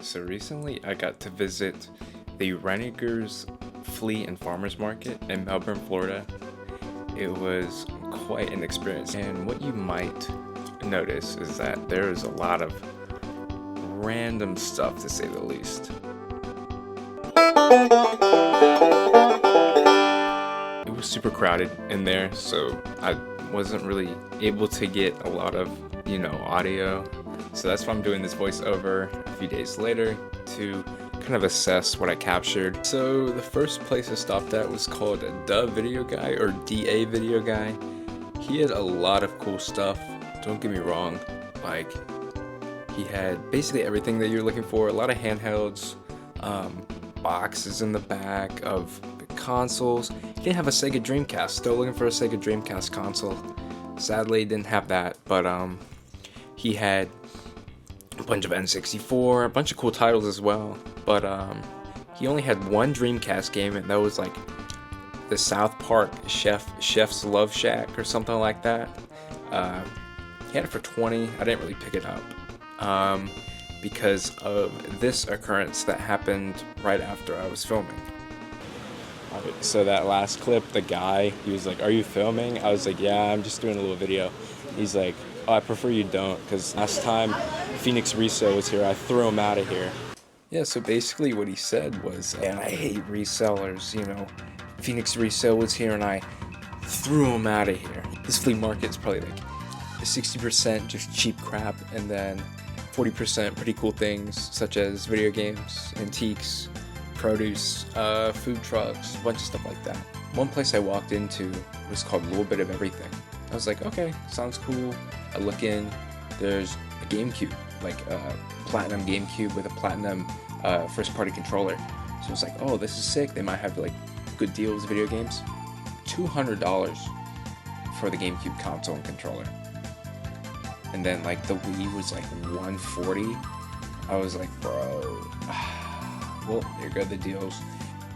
So recently I got to visit the Renningers Flea and Farmers Market in Melbourne, Florida. It was quite an experience, and what you might notice is that there is a lot of random stuff, to say the least. It was super crowded in there, so I wasn't really able to get a lot of, audio. So that's why I'm doing this voiceover a few days later to kind of assess what I captured. So the first place I stopped at was called Da Video Guy, or DA Video Guy. He had a lot of cool stuff, don't get me wrong. Like, he had basically everything that you're looking for, a lot of handhelds, boxes in the back of consoles. He didn't have a Sega Dreamcast, still looking for a Sega Dreamcast console. Sadly, didn't have that, but he had a bunch of N64, a bunch of cool titles as well, but he only had one Dreamcast game, and that was like the South Park Chef's Love Shack or something like that. He had it for $20. I didn't really pick it up because of this occurrence that happened right after I was filming. Alright, so that last clip, the guy, he was like, "Are you filming?" I was like, "Yeah, I'm just doing a little video." He's like, "Oh, I prefer you don't, because last time Phoenix Resale was here, I threw him out of here." Yeah, so basically what he said was, "And I hate resellers, Phoenix Resale was here and I threw him out of here." His flea market is probably like 60% just cheap crap, and then 40% pretty cool things such as video games, antiques, produce, food trucks, a bunch of stuff like that. One place I walked into was called A Little Bit of Everything. I was like, okay, sounds cool. I look in, there's a GameCube, like a platinum GameCube with a platinum first party controller. So I was like, oh, this is sick. They might have like good deals, video games. $200 for the GameCube console and controller. And then like the Wii was like $140. I was like, bro, well, here go the deals.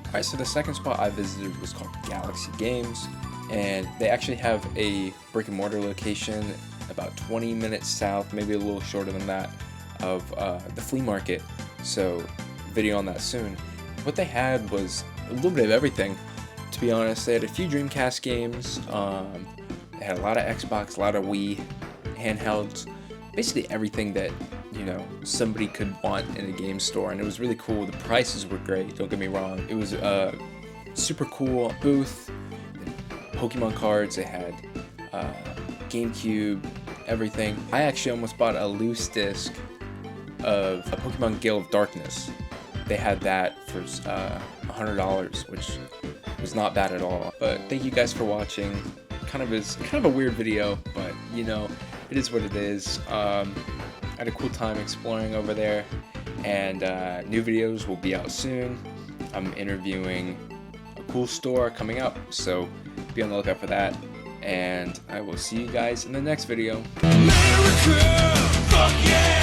Alright, so the second spot I visited was called Galaxy Games, and they actually have a brick and mortar location about 20 minutes south, maybe a little shorter than that, of the flea market. So video on that soon. What they had was a little bit of everything, to be honest. They had a few Dreamcast games, they had a lot of Xbox, a lot of Wii handhelds, basically everything that somebody could want in a game store, and it was really cool. The prices were great, don't get me wrong. It was a super cool booth. Pokemon cards, they had GameCube, everything. I actually almost bought a loose disc of a Pokemon Gale of Darkness. They had that for $100, which was not bad at all. But thank you guys for watching. Kind of a weird video, but it is what it is. I had a cool time exploring over there, and new videos will be out soon. I'm interviewing a cool store coming up, so be on the lookout for that, and I will see you guys in the next video. America, fuck yeah!